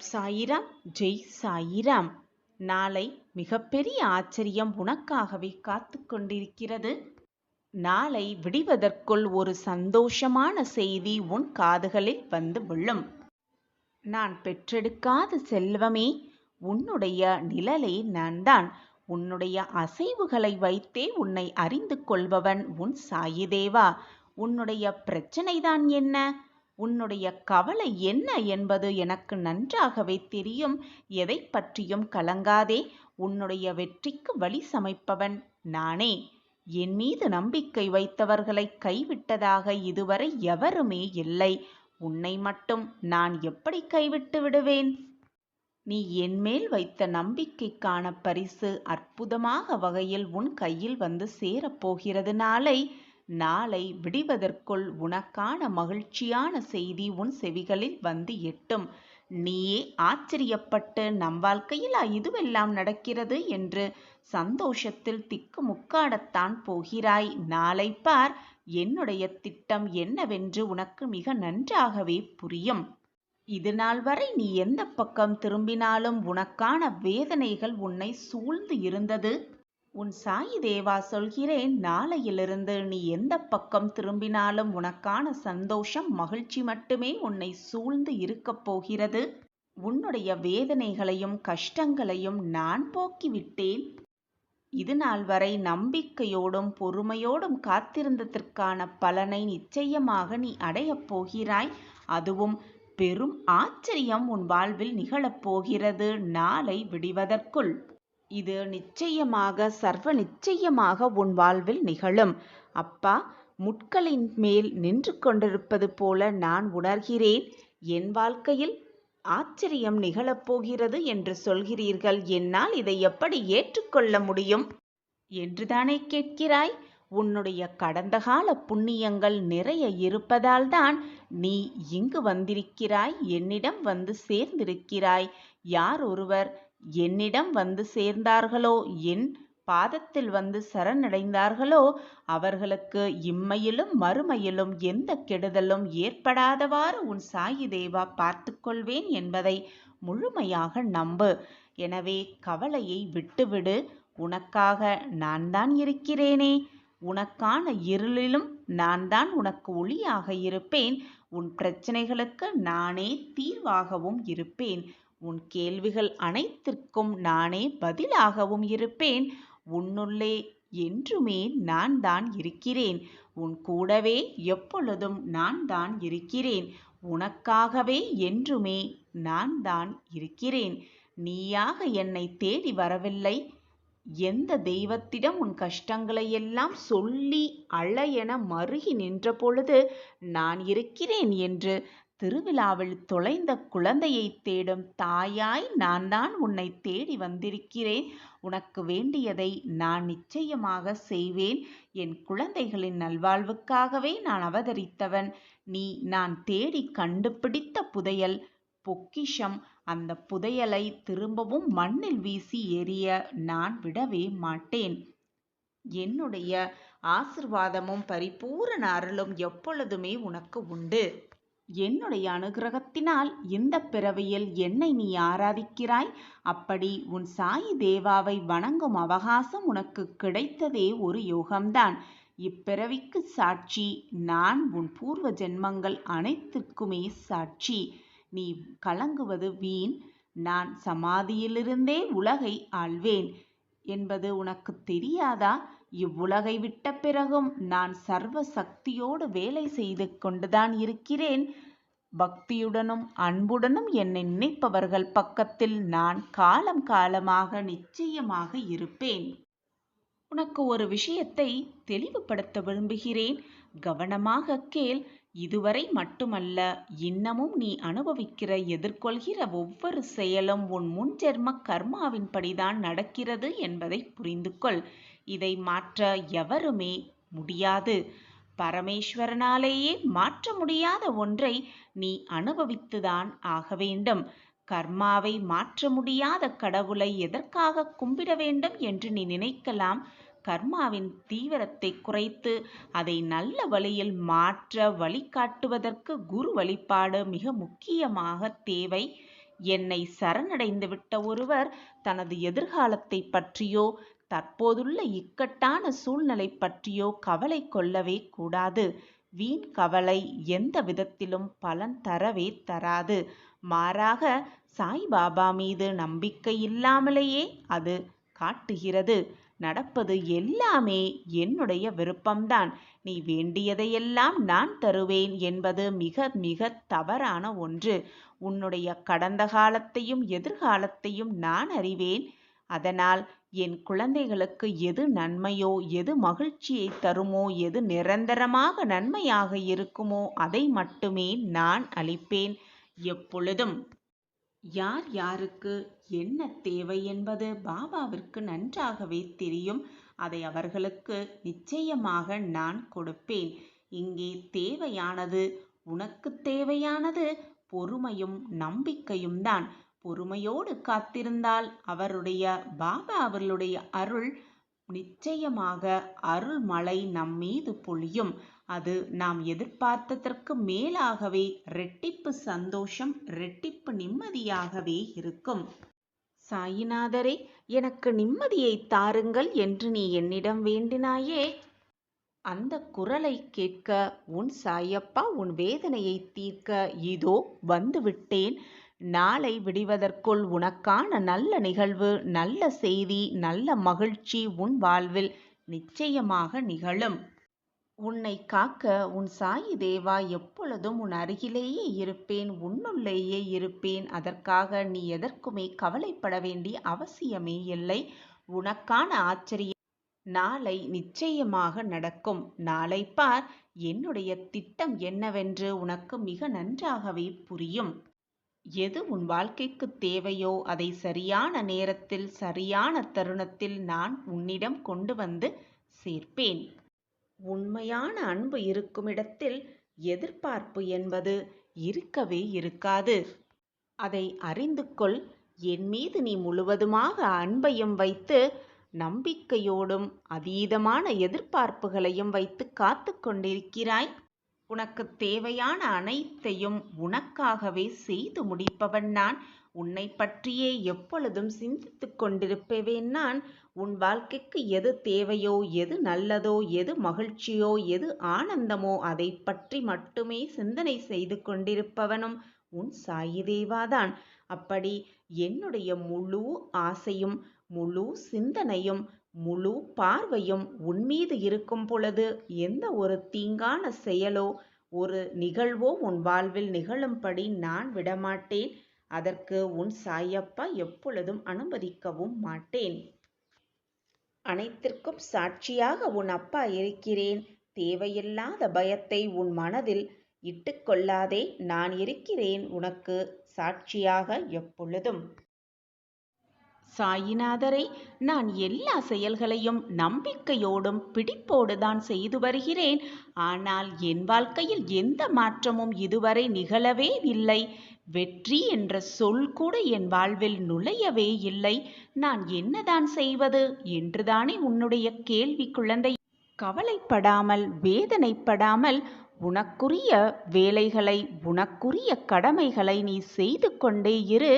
சாயிராம். ஜெய் சாயிராம். நாளை மிகப்பெரிய ஆச்சரியம் உனக்காகவே காத்து கொண்டிருக்கிறது. நாளை விடிவதற்குள் ஒரு சந்தோஷமான செய்தி உன் காதுகளில் வந்து விழும். நான் பெற்றெடுக்காத செல்வமே, உன்னுடைய நிழலே நான்தான். உன்னுடைய அசைவுகளை வைத்தே உன்னை அறிந்து கொள்பவன் உன் சாயிதேவா. உன்னுடைய பிரச்சனைதான் என்ன, உன்னுடைய கவலை என்ன என்பது எனக்கு நன்றாகவே தெரியும். எதை பற்றியும் கலங்காதே. உன்னுடைய வெற்றிக்கு வழி சமைப்பவன் நானே. என் மீது நம்பிக்கை வைத்தவர்களை கைவிட்டதாக இதுவரை எவருமே இல்லை. உன்னை மட்டும் நான் எப்படி கைவிட்டு விடுவேன்? நீ என்மேல் வைத்த நம்பிக்கைக்கான பரிசு அற்புதமாக வகையில் உன் கையில் வந்து சேரப்போகிறது. நாளை விடிவதற்குள் உனக்கான மகிழ்ச்சியான செய்தி உன் செவிகளில் வந்து எட்டும். நீயே ஆச்சரியப்பட்டு நம் வாழ்க்கையில் இதுவெல்லாம் நடக்கிறது என்று சந்தோஷத்தில் திக்குமுக்காடத்தான் போகிறாய். நாளை பார், என்னுடைய திட்டம் என்னவென்று உனக்கு மிக நன்றாகவே புரியும். இதுநாள் வரை நீ எந்த பக்கம் திரும்பினாலும் உனக்கான வேதனைகள் உன்னை சூழ்ந்து இருந்தது. உன் சாயி தேவா சொல்கிறேன், நாளையிலிருந்து நீ எந்த பக்கம் திரும்பினாலும் உனக்கான சந்தோஷம் மகிழ்ச்சி மட்டுமே உன்னை சூழ்ந்து இருக்கப் போகிறது. உன்னுடைய வேதனைகளையும் கஷ்டங்களையும் நான் போக்கிவிட்டேன். இது நாள் வரை நம்பிக்கையோடும் பொறுமையோடும் காத்திருந்ததற்கான பலனை நிச்சயமாக நீ அடையப் போகிறாய். அதுவும் பெரும் ஆச்சரியம் உன் வாழ்வில் நிகழப்போகிறது நாளை விடிவதற்குள். இது நிச்சயமாக சர்வ நிச்சயமாக உன் வாழ்வில் நிகழும். அப்பா, முட்களின் மேல் நின்று கொண்டிருப்பது போல நான் உணர்கிறேன். என் வாழ்க்கையில் ஆச்சரியம் நிகழப்போகிறது என்று சொல்கிறீர்கள். என்னால் இதை எப்படி ஏற்றுக்கொள்ள முடியும் என்றுதானே கேட்கிறாய்? உன்னுடைய கடந்த கால புண்ணியங்கள் நிறைய இருப்பதால் தான் நீ இங்கு வந்திருக்கிறாய், என்னிடம் வந்து சேர்ந்திருக்கிறாய். யார் ஒருவர் என்னிடம் வந்து சேர்ந்தார்களோ, என் பாதத்தில் வந்து சரணடைந்தார்களோ, அவர்களுக்கு இம்மையிலும் மறுமையிலும் எந்த கெடுதலும் ஏற்படாதவாறு உன் சாயி தேவா பார்த்து கொள்வேன் என்பதை முழுமையாக நம்பு. எனவே கவலையை விட்டுவிடு. உனக்காக நான் தான் இருக்கிறேனே. உனக்கான இருளிலும் நான் தான் உனக்கு ஒளியாக இருப்பேன். உன் பிரச்சனைகளுக்கு நானே தீர்வாகவும் இருப்பேன். உன் கேள்விகள் அனைத்திற்கும் நானே பதிலாகவும் இருப்பேன். உன்னுள்ளே என்றுமே நான் தான் இருக்கிறேன். உன் கூடவே எப்பொழுதும் நான் தான் இருக்கிறேன். உனக்காகவே என்றுமே நான் தான் இருக்கிறேன். நீயாக என்னை தேடி வரவில்லை. எந்த தெய்வத்திடம் உன் கஷ்டங்களை எல்லாம் சொல்லி அழ என மருகி நின்ற பொழுது நான் இருக்கிறேன் என்று திருவிழாவில் தொலைந்த குழந்தையை தேடும் தாயாய் நான் தான் உன்னை தேடி வந்திருக்கிறேன். உனக்கு வேண்டியதை நான் நிச்சயமாக செய்வேன். என் குழந்தைகளின் நல்வாழ்வுக்காகவே நான் அவதரித்தவன். நீ நான் தேடி கண்டுபிடித்த புதையல், பொக்கிஷம். அந்த புதையலை திரும்பவும் மண்ணில் வீசி எறிய நான் விடவே மாட்டேன். என்னுடைய ஆசிர்வாதமும் பரிபூரண அருளும் எப்பொழுதுமே உனக்கு உண்டு. என்னுடைய அனுகிரகத்தினால் இந்த பிறவியில் என்னை நீ ஆராதிக்கிறாய். அப்படி உன் சாயி தேவாவை வணங்கும் அவகாசம் உனக்கு கிடைத்ததே ஒரு யோகம்தான். இப்பிறவிக்கு சாட்சி நான். உன் பூர்வ ஜென்மங்கள் அனைத்திற்குமே சாட்சி. நீ கலங்குவது வீண். நான் சமாதியிலிருந்தே உலகை ஆள்வேன் என்பது உனக்கு தெரியாதா? இவ்வுலகை விட்ட பிறகும் நான் சர்வ சக்தியோடு வேலை செய்து கொண்டுதான் இருக்கிறேன். பக்தியுடனும் அன்புடனும் என்னை நினைப்பவர்கள் பக்கத்தில் நான் காலம் காலமாக நிச்சயமாக இருப்பேன். உனக்கு ஒரு விஷயத்தை தெளிவுபடுத்த விரும்புகிறேன். கவனமாக கேள். இதுவரை மட்டுமல்ல, இன்னமும் நீ அனுபவிக்கிற எதிர்கொள்கிற ஒவ்வொரு செயலும் உன் முன்ஜென்ம கர்மாவின்படிதான் நடக்கிறது என்பதை புரிந்து கொள். இதை மாற்ற எவருமே முடியாது. பரமேஸ்வரனாலேயே மாற்ற முடியாத ஒன்றை நீ அனுபவித்துதான் ஆக வேண்டும். கர்மாவை மாற்ற முடியாத கடவுளை எதற்காக கும்பிட வேண்டும் என்று நீ நினைக்கலாம். கர்மாவின் தீவிரத்தை குறைத்து அதை நல்ல வழியில் மாற்ற வழிகாட்டுவதற்கு குரு வழிபாடு மிக முக்கியமாக தேவை. என்னை சரணடைந்து விட்ட ஒருவர் தனது எதிர்காலத்தை பற்றியோ தற்போதுள்ள இக்கட்டான சூழ்நிலை பற்றியோ கவலை கொள்ளவே கூடாது. வீண் கவலை எந்த விதத்திலும் பலன் தரவே தராது. மாறாக சாய்பாபா மீது நம்பிக்கை இல்லாமலேயே அது காட்டுகிறது. நடப்பது எல்லாமே என்னுடைய விருப்பம்தான், நீ வேண்டியதையெல்லாம் நான் தருவேன் என்பது மிக மிக தவறான ஒன்று. உன்னுடைய கடந்த காலத்தையும் எதிர்காலத்தையும் நான் அறிவேன். அதனால் என் குழந்தைகளுக்கு எது நன்மையோ, எது மகிழ்ச்சியை தருமோ, எது நிரந்தரமாக நன்மையாக இருக்குமோ அதை மட்டுமே நான் அளிப்பேன். எப்பொழுதும் யார் யாருக்கு என்ன தேவை என்பது பாபாவிற்கு நன்றாகவே தெரியும். அதை அவர்களுக்கு நிச்சயமாக நான் கொடுப்பேன். இங்கே தேவையானது, உனக்கு தேவையானது பொறுமையும் நம்பிக்கையும் தான். பொறுமையோடு காத்திருந்தால் பாபா அவர்களுடைய அருள் நிச்சயமாக அருள் மழை நம் மீது பொழியும். அது நாம் எதிர்பார்த்ததற்கு மேலாகவே ரெட்டிப்பு சந்தோஷம், ரெட்டிப்பு நிம்மதியாகவே இருக்கும். சாயிநாதரே, எனக்கு நிம்மதியை தாருங்கள் என்று நீ என்னிடம் வேண்டினாயே, அந்த குரலை கேட்க உன் சாயப்பா உன் வேதனையை தீர்க்க இதோ வந்துவிட்டேன். நாளை விடிவதற்குள் உனக்கான நல்ல நிகழ்வு, நல்ல செய்தி, நல்ல மகிழ்ச்சி உன் வாழ்வில் நிச்சயமாக நிகழும். உன்னை காக்க உன் சாயி தேவா எப்பொழுதும் உன் அருகிலேயே இருப்பேன், உன்னுள்ளேயே இருப்பேன். அதற்காக நீ எதற்குமே கவலைப்பட வேண்டிய அவசியமே இல்லை. உனக்கான ஆச்சரியம் நாளை நிச்சயமாக நடக்கும். நாளை பார், என்னுடைய திட்டம் என்னவென்று உனக்கு மிக நன்றாகவே புரியும். எது உன் வாழ்க்கைக்கு தேவையோ அதை சரியான நேரத்தில், சரியான தருணத்தில் நான் உன்னிடம் கொண்டு வந்து சேர்ப்பேன். உண்மையான அன்பு இருக்கும் இடத்தில் எதிர்பார்ப்பு என்பது இருக்கவே இருக்காது. அதை அறிந்து கொள். என் மீது நீ முழுவதுமாக அன்பையும் வைத்து, நம்பிக்கையோடும் அதீதமான எதிர்பார்ப்புகளையும் வைத்து காத்து கொண்டிருக்கிறாய். உனக்கு தேவையான அனைத்தையும் உனக்காகவே செய்து முடிப்பவன் நான். உன்னை பற்றியே எப்பொழுதும் சிந்தித்து கொண்டிருப்பவேன் நான். உன் வாழ்க்கைக்கு எது தேவையோ, எது நல்லதோ, எது மகிழ்ச்சியோ, எது ஆனந்தமோ அதை பற்றி மட்டுமே சிந்தனை செய்து கொண்டிருப்பவனும் உன் சாயி தேவாதான். அப்படி என்னுடைய முழு ஆசையும், முழு சிந்தனையும், முழு பார்வையும் உன்மீது இருக்கும் பொழுது எந்த ஒரு தீங்கான செயலோ, ஒரு நிகழ்வோ உன் வாழ்வில் நிகழும்படி நான் விடமாட்டேன். அதற்கு உன் சாயப்பா எப்பொழுதும் அனுமதிக்கவும் மாட்டேன். அனைத்திற்கும் சாட்சியாக உன் அப்பா இருக்கிறேன். தேவையில்லாத பயத்தை உன் மனதில் இட்டுக்கொள்ளாதே. நான் இருக்கிறேன் உனக்கு சாட்சியாக எப்பொழுதும். சாயிநாதரை, நான் எல்லா செயல்களையும் நம்பிக்கையோடும் பிடிப்போடுதான் செய்து வருகிறேன். ஆனால் என் வாழ்க்கையில் எந்த மாற்றமும் இதுவரை நிகழவே இல்லை. வெற்றி என்ற சொல் கூட என் வாழ்வில் நுழையவே இல்லை. நான் என்னதான் செய்வது என்றுதானே உன்னுடைய கேள்வி குழந்தை. கவலைப்படாமல், வேதனைப்படாமல் உனக்குரிய வேலைகளை, உனக்குரிய கடமைகளை நீ செய்து கொண்டே இரு.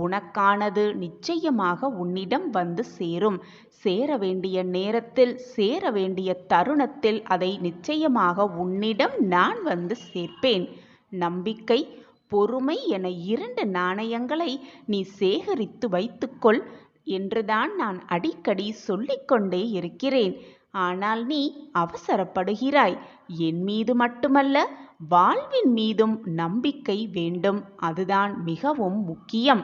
உனக்கானது நிச்சயமாக உன்னிடம் வந்து சேரும். சேர வேண்டிய நேரத்தில், சேர வேண்டிய தருணத்தில் அதை நிச்சயமாக உன்னிடம் நான் வந்து சேர்ப்பேன். நம்பிக்கை, பொறுமை என 2 நாணயங்களை நீ சேகரித்து வைத்துக்கொள் என்றுதான் நான் அடிக்கடி சொல்லிக்கொண்டே இருக்கிறேன். ஆனால் நீ அவசரப்படுகிறாய். என் மீது மட்டுமல்ல, வாழ்வின் மீதும் நம்பிக்கை வேண்டும். அதுதான் மிகவும் முக்கியம்.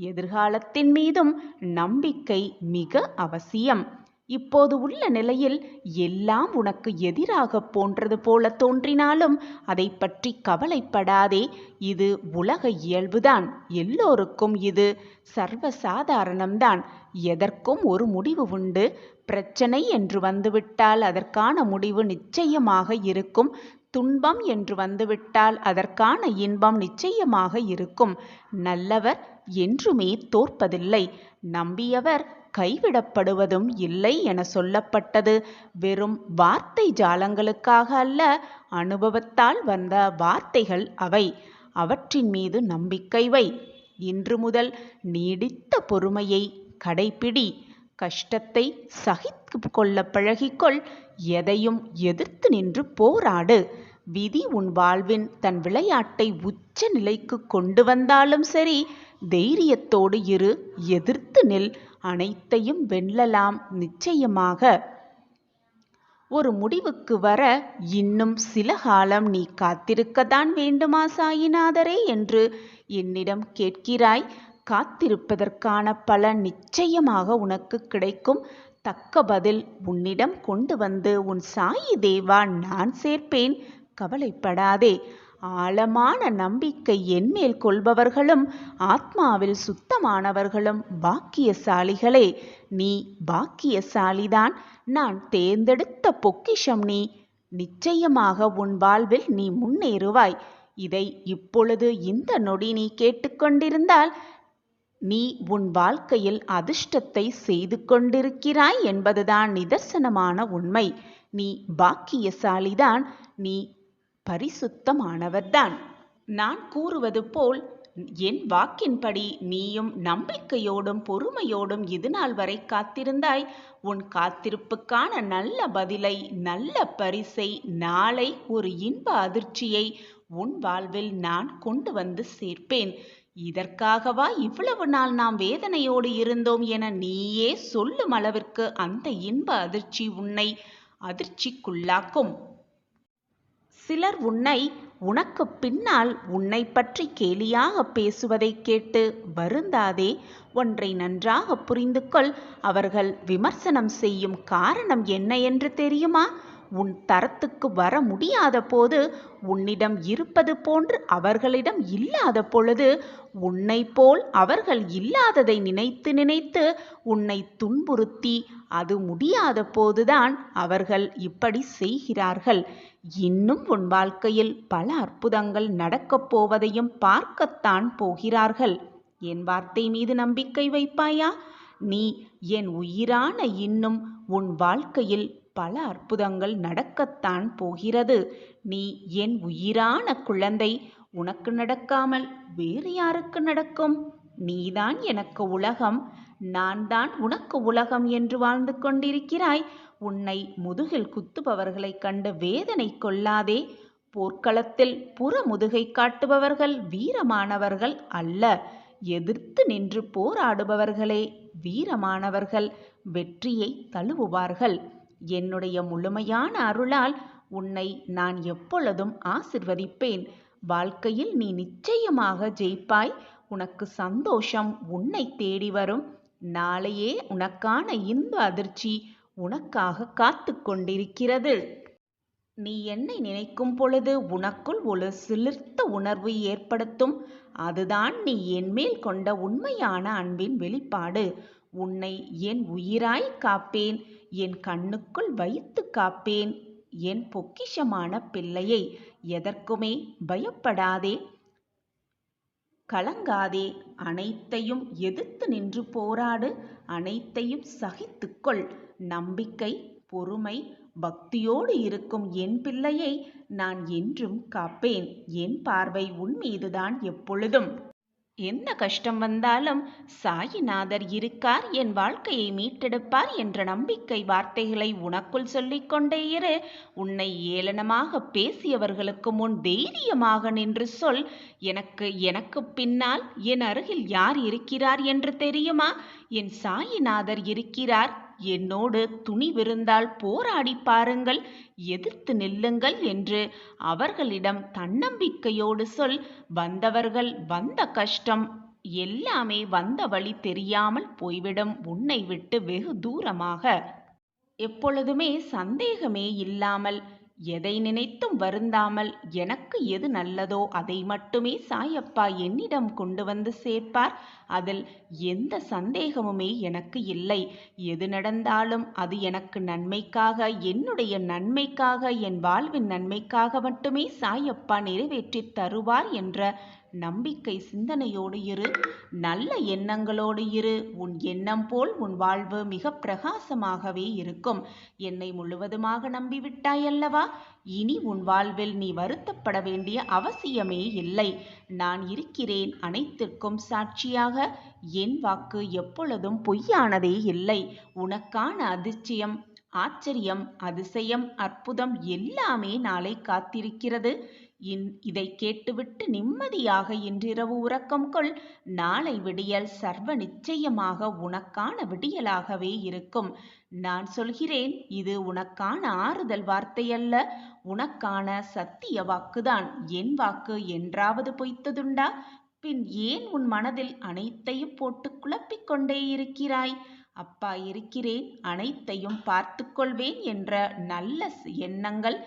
எதிர்காலத்தின் மீதும் நம்பிக்கை மிக அவசியம். இப்போது உள்ள நிலையில் எல்லாம் உனக்கு எதிராக போன்றது போல தோன்றினாலும் அதை பற்றி கவலைப்படாதே. இது உலக இயல்புதான். எல்லோருக்கும் இது சர்வசாதாரணம்தான். எதற்கும் ஒரு முடிவு உண்டு. பிரச்சனை என்று வந்துவிட்டால் அதற்கான முடிவு நிச்சயமாக இருக்கும். துன்பம் என்று வந்துவிட்டால் அதற்கான இன்பம் நிச்சயமாக இருக்கும். நல்லவர் என்றுமே தோற்பதில்லை. நம்பியவர் கைவிடப்படுவதும் இல்லை என சொல்லப்பட்டது வெறும் வார்த்தை ஜாலங்களுக்காக அல்ல, அனுபவத்தால் வந்த வார்த்தைகள் அவை. அவற்றின் மீது நம்பிக்கை வை. இன்று முதல் நீடித்த பொறுமையை கடைப்பிடி. கஷ்டத்தை சகித்து கொள்ள பழகிக்கொள். எதையும் எதிர்த்து நின்று போராடு. விதி உன் வாழ்வின் தன் விளையாட்டை உச்ச நிலைக்கு கொண்டு வந்தாலும் சரி, தைரியத்தோடு இரு, எதிர்த்து நில். அனைத்தையும் வெல்லலாம் நிச்சயமாக. ஒரு முடிவுக்கு வர இன்னும் சில காலம் நீ காத்திருக்கத்தான் வேண்டுமா சாயிநாதரே என்று என்னிடம் கேட்கிறாய். காத்திருப்பதற்கான பலன் நிச்சயமாக உனக்கு கிடைக்கும். தக்க பதில் உன்னிடம் கொண்டு வந்து உன் சாயி தேவா நான் சேர்ப்பேன். கவலைப்படாதே. ஆழமான நம்பிக்கை என்மேல் கொள்பவர்களும் ஆத்மாவில் சுத்தமானவர்களும் பாக்கியசாலிகளே. நீ பாக்கியசாலிதான். நான் தேர்ந்தெடுத்த பொக்கிஷம் நீ. நிச்சயமாக உன் வாழ்வில் நீ முன்னேறுவாய். இதை இப்பொழுது இந்த நொடி நீ கேட்டுக்கொண்டிருந்தால் நீ உன் வாழ்க்கையில் அதிர்ஷ்டத்தை செய்து கொண்டிருக்கிறாய் என்பதுதான் நிதர்சனமான உண்மை. நீ பாக்கியசாலிதான். நீ பரிசுத்தமானவர்தான். நான் கூறுவது போல் என் வாக்கின்படி நீயும் நம்பிக்கையோடும் பொறுமையோடும் இதுநாள் வரை காத்திருந்தாய். உன் காத்திருப்புக்கான நல்ல பதிலை, நல்ல பரிசை, நாளை ஒரு இன்ப அதிர்ச்சியை உன் வாழ்வில் நான் கொண்டு வந்து சேர்ப்பேன். இதற்காகவா இவ்வளவு நாள் நாம் வேதனையோடு இருந்தோம் என நீயே சொல்லும் அளவிற்கு அந்த இன்ப அதிர்ச்சி உன்னை அதிர்ச்சிக்குள்ளாக்கும். சிலர் உனக்கு பின்னால் உன்னை பற்றி கேலியாக பேசுவதை கேட்டு வருந்தாதே. ஒன்றை நன்றாக புரிந்து கொள். அவர்கள் விமர்சனம் செய்யும் காரணம் என்ன என்று தெரியுமா? உன் தரத்துக்கு வர முடியாத போது, உன்னிடம் இருப்பது போன்று அவர்களிடம் இல்லாத பொழுது, உன்னை போல் அவர்கள் இல்லாததை நினைத்து நினைத்து உன்னை துன்புறுத்தி, அது முடியாத போதுதான் அவர்கள் இப்படி செய்கிறார்கள். இன்னும் உன் வாழ்க்கையில் பல அற்புதங்கள் நடக்கப் போவதையும் பார்க்கத்தான் போகிறார்கள். என் வார்த்தை மீது நம்பிக்கை வைப்பாயா? நீ என் உயிரான இன்னும் உன் வாழ்க்கையில் பல அற்புதங்கள் நடக்கத்தான் போகிறது. நீ என் உயிரான குழந்தை. உனக்கு நடக்காமல் வேறு யாருக்கு நடக்கும்? நீதான் எனக்கு உலகம், நான் தான் உனக்கு உலகம் என்று வாழ்ந்து கொண்டிருக்கிறாய். உன்னை முதுகில் குத்துபவர்களைக் கண்டு வேதனை கொள்ளாதே. போர்க்களத்தில் புற முதுகை காட்டுபவர்கள் வீரமானவர்கள் அல்ல. எதிர்த்து நின்று போராடுபவர்களே வீரமானவர்கள், வெற்றியை தழுவுவார்கள். என்னுடைய முழுமையான அருளால் உன்னை நான் எப்பொழுதும் ஆசிர்வதிப்பேன். வாழ்க்கையில் நீ நிச்சயமாக ஜெயிப்பாய். உனக்கு சந்தோஷம் உன்னை தேடி வரும். நாளையே உனக்கான இந்த அதிர்ச்சி உனக்காக காத்து கொண்டிருக்கிறது. நீ என்னை நினைக்கும் பொழுது உனக்குள் ஒரு சிலிர்த்த உணர்வு ஏற்படுத்தும். அதுதான் நீ என்மேல் கொண்ட உண்மையான அன்பின் வெளிப்பாடு. உன்னை என் உயிராய் காப்பேன். என் கண்ணுக்குள் வைத்து காப்பேன். என் பொக்கிஷமான பிள்ளையை. எதற்குமே பயப்படாதே, கலங்காதே. அனைத்தையும் எதிர்த்து நின்று போராடு. அனைத்தையும் சகித்துக்கொள். நம்பிக்கை, பொறுமை, பக்தியோடு இருக்கும் என் பிள்ளையை நான் என்றும் காப்பேன். என் பார்வை உன் மீதுதான் எப்பொழுதும். எந்த கஷ்டம் வந்தாலும் சாயிநாதர் இருக்கார், என் வாழ்க்கையை மீட்டெடுப்பார் என்ற நம்பிக்கை வார்த்தைகளை உனக்குள் சொல்லிக்கொண்டே இரு. உன்னை ஏளனமாக பேசியவர்களுக்கு முன் தைரியமாக நின்று சொல், எனக்கு பின்னால் என் அருகில் யார் இருக்கிறார் என்று தெரியுமா? என் சாயிநாதர் இருக்கிறார். என்னோடு துணிவிருந்தால் போராடி பாருங்கள், எதிர்த்து நில்லுங்கள் என்று அவர்களிடம் தன்னம்பிக்கையோடு சொல். வந்தவர்கள், வந்த கஷ்டம் எல்லாமே வந்த வழி தெரியாமல் போய்விடும் உன்னை விட்டு வெகு தூரமாக. எப்பொழுதுமே சந்தேகமே இல்லாமல், எதை நினைத்தும் வருந்தாமல், எனக்கு எது நல்லதோ அதை மட்டுமே சாயப்பா என்னிடம் கொண்டு வந்து சேர்ப்பார். அதில் எந்த சந்தேகமுமே எனக்கு இல்லை. எது நடந்தாலும் அது எனக்கு நன்மைக்காக, என்னுடைய நன்மைக்காக, என் வாழ்வின் நன்மைக்காக மட்டுமே சாயப்பா நிறைவேற்றி தருவார் என்ற நம்பிக்கை சிந்தனையோடு இரு, நல்ல எண்ணங்களோடு இரு. உன் எண்ணம் போல் உன் வாழ்வு மிக பிரகாசமாகவே இருக்கும். என்னை முழுவதுமாக நம்பிவிட்டாய் அல்லவா? இனி உன் வாழ்வில் நீ வருத்தப்பட வேண்டிய அவசியமே இல்லை. நான் இருக்கிறேன் அனைத்திற்கும் சாட்சியாக. என் வாக்கு எப்பொழுதும் பொய்யானதே இல்லை. உனக்கான அதிர்ச்சியம், ஆச்சரியம், அதிசயம், அற்புதம் எல்லாமே நாளை காத்திருக்கிறது. இதை கேட்டுவிட்டு நிம்மதியாக இன்றிரவு உறக்கம் கொள். நாளை விடியல் சர்வ நிச்சயமாக உனக்கான விடியலாகவே இருக்கும். நான் சொல்கிறேன், இது உனக்கான ஆறுதல் வார்த்தையல்ல, உனக்கான சத்திய வாக்குதான். என் வாக்கு என்றாவது பொய்த்ததுண்டா? பின் ஏன் உன் மனதில் அனைத்தையும் போட்டு குழப்பிக் கொண்டே இருக்கிறாய்? அப்பா இருக்கிறேன், அனைத்தையும் பார்த்து கொள்வேன் என்ற நல்ல எண்ணங்கள்,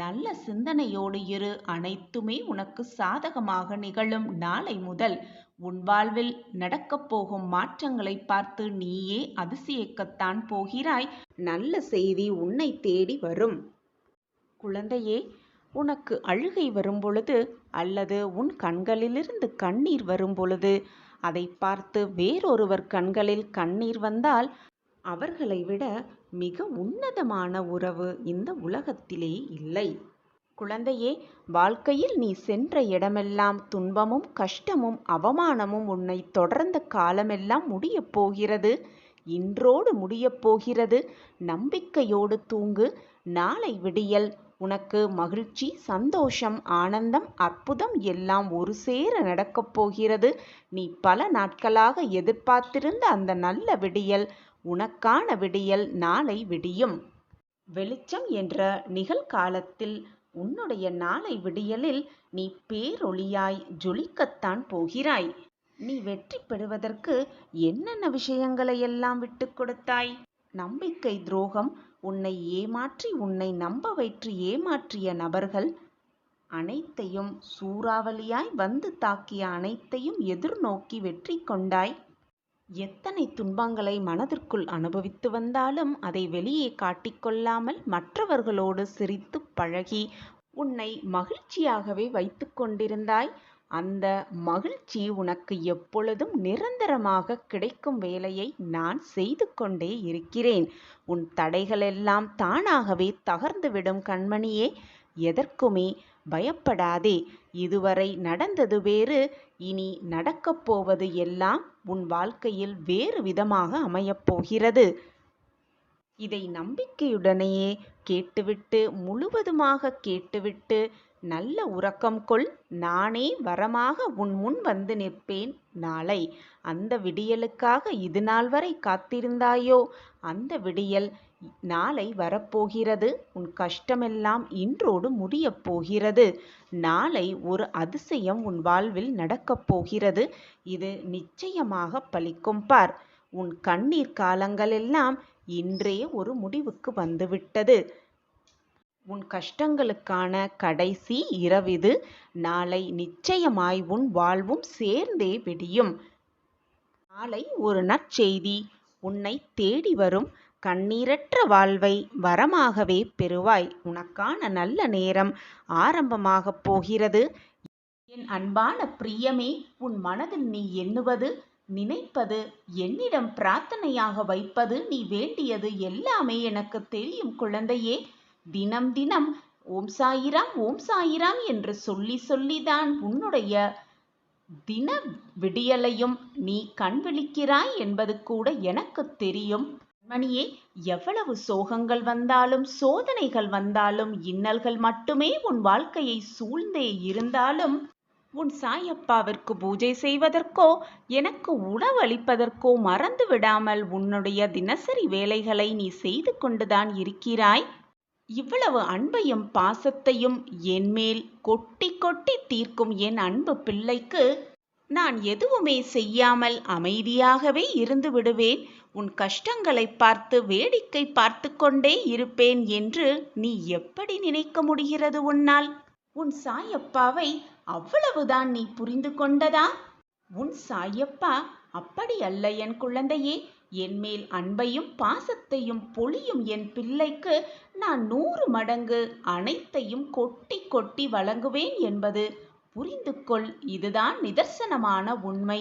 நல்ல சிந்தனையோடு இரு. அனைத்துமே உனக்கு சாதகமாக நிகழும். நாளை முதல் உன் வாழ்வில் நடக்கப் போகும் மாற்றங்களை பார்த்து நீயே அதிசயிக்கத்தான் போகிறாய். நல்ல செய்தி உன்னை தேடி வரும். குழந்தையே, உனக்கு அழுகை வரும்பொழுது அல்லது உன் கண்களிலிருந்து கண்ணீர் வரும்பொழுது அதை பார்த்து வேறொருவர் கண்களில் கண்ணீர் வந்தால் அவர்களை விட மிக உன்னதமான உறவு இந்த உலகத்திலே இல்லை. குழந்தையே, வாழ்க்கையில் நீ சென்ற இடமெல்லாம் துன்பமும் கஷ்டமும் அவமானமும் உன்னை தொடர்ந்த காலமெல்லாம் முடியப் போகிறது. இன்றோடு முடியப் போகிறது. நம்பிக்கையோடு தூங்கு. நாளை விடியல் உனக்கு மகிழ்ச்சி, சந்தோஷம், ஆனந்தம், அற்புதம் எல்லாம் ஒரு சேர நடக்கப் போகிறது. நீ பல நாட்களாக எதிர்பார்த்திருந்த அந்த நல்ல விடியல், உனக்கான விடியல் நாளை விடியும். வெளிச்சம் என்ற நிகழ்காலத்தில் உன்னுடைய நாளை விடியலில் நீ பேரொளியாய் ஜொலிக்கத்தான் போகிறாய். நீ வெற்றி பெறுவதற்கு என்னென்ன விஷயங்களை எல்லாம் விட்டு கொடுத்தாய்? நம்பிக்கை துரோகம், உன்னை ஏமாற்றி உன்னை நம்ப வைத்து ஏமாற்றிய நபர்கள் அனைத்தையும், சூறாவளியாய் வந்து தாக்கிய அனைத்தையும் எதிர்நோக்கி வெற்றி கொண்டாய். எத்தனை துன்பங்களை மனதிற்குள் அனுபவித்து வந்தாலும் அதை வெளியே காட்டிக்கொள்ளாமல் மற்றவர்களோடு சிரித்து பழகி உன்னை மகிழ்ச்சியாகவே வைத்து கொண்டிருந்தாய். அந்த மகிழ்ச்சி உனக்கு எப்பொழுதும் நிரந்தரமாக கிடைக்கும் வேலையை நான் செய்து கொண்டே இருக்கிறேன். உன் தடைகளெல்லாம் தானாகவே தகர்ந்துவிடும் கண்மணியே. எதற்குமே பயப்படாதே. இதுவரை நடந்தது வேறு, இனி நடக்கப் போவது எல்லாம் உன் வாழ்க்கையில் வேறு விதமாக அமையப் போகிறது. இதை நம்பிக்கையுடனேயே கேட்டுவிட்டு, முழுவதுமாக கேட்டுவிட்டு நல்ல உறக்கம் கொள். நானே வரமாக உன் முன் வந்து நிற்பேன் நாளை. அந்த விடியலுக்காக இது நாள் வரை காத்திருந்தாயோ, அந்த விடியல் நாளை வரப்போகிறது. உன் கஷ்டமெல்லாம் இன்றோடு முடியப் போகிறது. நாளை ஒரு அதிசயம் உன் வாழ்வில் நடக்கப் போகிறது. இது நிச்சயமாக பலிக்கும் பார். உன் கண்ணீர் காலங்களெல்லாம் இன்றே ஒரு முடிவுக்கு வந்துவிட்டது. உன் கஷ்டங்களுக்கான கடைசி இரவிது. நாளை நிச்சயமாய் உன் வாழ்வும் சேர்ந்தே விடியும். நாளை ஒரு நற்செய்தி உன்னை தேடி வரும். கண்ணீரற்ற வாழ்வை வரமாகவே பெறுவாய். உனக்கான நல்ல நேரம் ஆரம்பமாகப் போகிறது. என் அன்பான பிரியமே, உன் மனதில் நீ எண்ணுவது, நினைப்பது, என்னிடம் பிரார்த்தனையாக வைப்பது, நீ வேண்டியது எல்லாமே எனக்கு தெரியும் குழந்தையே. தினம் தினம் ஓம் சாயிராம், ஓம் சாயிராம் என்று சொல்லி சொல்லிதான் உன்னுடைய தின விடியலையும் நீ கண் விழிக்கிறாய் என்பது கூட எனக்கு தெரியும். மணியே, எவ்வளவு சோகங்கள் வந்தாலும், சோதனைகள் வந்தாலும், இன்னல்கள் மட்டுமே உன் வாழ்க்கையை சூழ்ந்தே இருந்தாலும், உன் சாயப்பாவிற்கு பூஜை செய்வதற்கோ எனக்கு உணவளிப்பதற்கோ மறந்து விடாமல் உன்னுடைய தினசரி வேலைகளை நீ செய்து கொண்டுதான் இருக்கிறாய். இவ்வளவு அன்பையும் பாசத்தையும் என்மேல் கொட்டி கொட்டி தீர்க்கும் என் அன்பு பிள்ளைக்கு நான் எதுவுமே செய்யாமல் அமைதியாகவே இருந்து விடுவேன், உன் கஷ்டங்களை பார்த்து வேடிக்கை பார்த்து கொண்டே இருப்பேன் என்று நீ எப்படி நினைக்க முடிகிறது உன்னால்? உன் சாயப்பாவை அவ்வளவுதான் நீ புரிந்து கொண்டதா? உன் சாயப்பா அப்படி அல்ல என் குழந்தையே. என்மேல் அன்பையும் பாசத்தையும் பொழியும் என் பிள்ளைக்கு நான் 100 மடங்கு அனைத்தையும் கொட்டி கொட்டி வழங்குவேன் என்பது புரிந்து கொள். இதுதான் நிதர்சனமான உண்மை.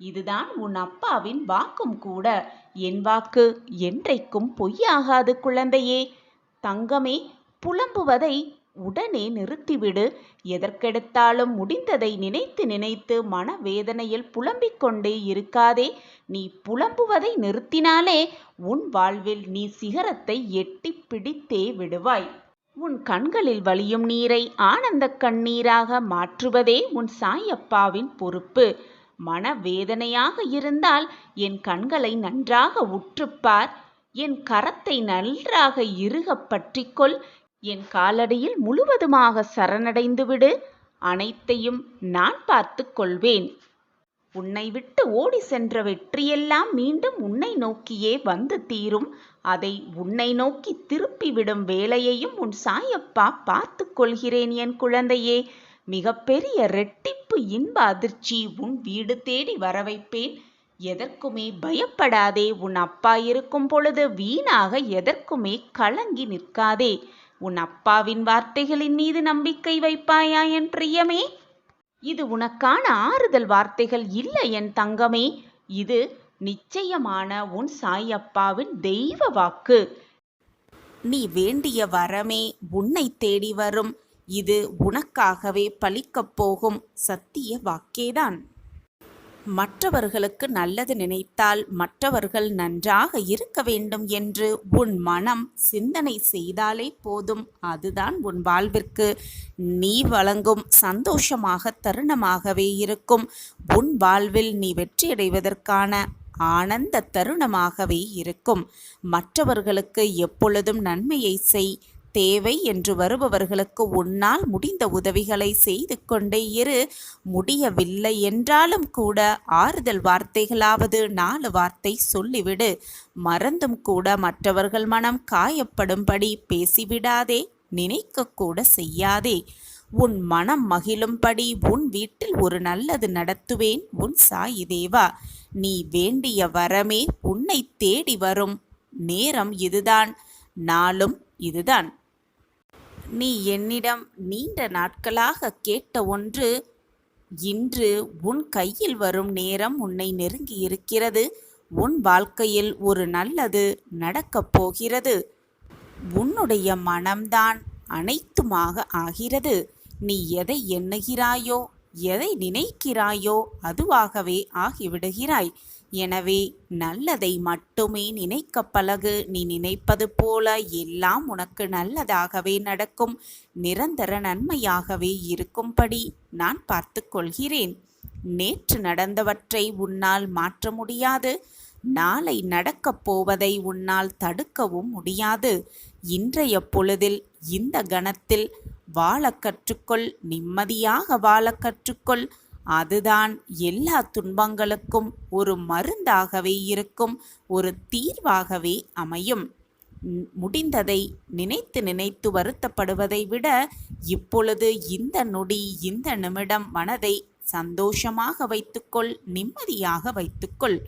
இதுதான் உன் அப்பாவின் வாக்கும் கூட. என் வாக்கு என்றைக்கும் பொய்யாகாது குழந்தையே. தங்கமே, புலம்புவதை உடனே நிறுத்திவிடு. எதற்கெடுத்தாலும் முடிந்ததை நினைத்து நினைத்து மனவேதனையில் புலம்பிக் கொண்டே இருக்காதே. நீ புலம்புவதை நிறுத்தினாலே உன் வாழ்வில் நீ சிகரத்தை எட்டி பிடித்தே விடுவாய். உன் கண்களில் வழியும் நீரை ஆனந்த கண்ணீராக மாற்றுவதே உன் சாயப்பாவின் பொறுப்பு. மனவேதனையாக இருந்தால் என் கண்களை நன்றாக உற்றுப்பார். என் கரத்தை நன்றாக இறுக பற்றிக்கொள். என் காலடியில் முழுவதுமாக சரணடைந்து விடு. அனைத்தையும் நான் பார்த்து கொள்வேன். உன்னை விட்டு ஓடி சென்ற வெற்றியெல்லாம் மீண்டும் உன்னை நோக்கியே வந்து தீரும். அதை உன்னை நோக்கி திருப்பிவிடும் வேலையையும் உன் சாயப்பா பார்த்து கொள்கிறேன் என் குழந்தையே. மிகப்பெரிய ரெட்டிப்பு இன்ப அதிர்ச்சி உன் வீடு தேடி வரவைப்பேன். எதற்குமே பயப்படாதே. உன் அப்பா இருக்கும் பொழுது வீணாக எதற்குமே கலங்கி நிற்காதே. உன் அப்பாவின் வார்த்தைகளின் மீது நம்பிக்கை வைப்பாயா என் பிரியமே? இது உனக்கான ஆறுதல் வார்த்தைகள் இல்லை என் தங்கமே. இது நிச்சயமான உன் சாயப்பாவின் தெய்வ வாக்கு. நீ வேண்டிய வரமே உன்னை தேடி வரும். இது உனக்காகவே பலிக்கப் போகும் சத்திய வாக்கேதான். மற்றவர்களுக்கு நல்லது நினைத்தால் மற்றவர்கள் நன்றாக இருக்க வேண்டும் என்று உன் மனம் சிந்தனை செய்தாலே போதும். அதுதான் உன் வாழ்விற்கு நீ வழங்கும் சந்தோஷமாக தருணமாகவே இருக்கும். உன் வாழ்வில் நீ வெற்றியடைவதற்கான ஆனந்த தருணமாகவே இருக்கும். மற்றவர்களுக்கு எப்பொழுதும் நன்மையை செய். தேவை என்று வருபவர்களுக்கு உன்னால் முடிந்த உதவிகளை செய்து கொண்டே இரு. முடியவில்லை என்றாலும் கூட ஆறுதல் வார்த்தைகளாவது 4 வார்த்தை சொல்லிவிடு. மறந்தும் கூட மற்றவர்கள் மனம் காயப்படும்படி பேசிவிடாதே. நினைக்கக்கூட செய்யாதே. உன் மனம் மகிழும்படி உன் வீட்டில் ஒரு நல்லது நடத்துவேன் உன் சாயி தேவா. நீ வேண்டிய வரமே உன்னை தேடி வரும். நேரம் இதுதான், நாளும் இதுதான். நீ என்னிடம் நீண்ட நாட்களாக கேட்ட ஒன்று இன்று உன் கையில் வரும் நேரம் உன்னை நெருங்கி இருக்கிறது. உன் வாழ்க்கையில் ஒரு நல்லது நடக்கப் போகிறது. உன்னுடைய மனம்தான் அனைத்துமாக ஆகிறது. நீ எதை எண்ணுகிறாயோ, எதை நினைக்கிறாயோ அதுவாகவே ஆகிவிடுகிறாய். எனவே நல்லதை மட்டுமே நினைக்க பழகு. நீ நினைப்பது போல எல்லாம் உனக்கு நல்லதாகவே நடக்கும். நிரந்தர நன்மையாகவே இருக்கும்படி நான் பார்த்து கொள்கிறேன். நேற்று நடந்தவற்றை உன்னால் மாற்ற முடியாது. நாளை நடக்கப் போவதை உன்னால் தடுக்கவும் முடியாது. இன்றைய பொழுதில் இந்த கணத்தில் வாழ கற்றுக்கொள். நிம்மதியாக வாழ கற்றுக்கொள். அதுதான் எல்லா துன்பங்களுக்கும் ஒரு மருந்தாகவே இருக்கும், ஒரு தீர்வாகவே அமையும். முடிந்ததை நினைத்து நினைத்து வருத்தப்படுவதை விட இப்பொழுது இந்த நொடி இந்த நிமிடம் மனதை சந்தோஷமாக வைத்துக்கொள். நிம்மதியாக வைத்துக்கொள்.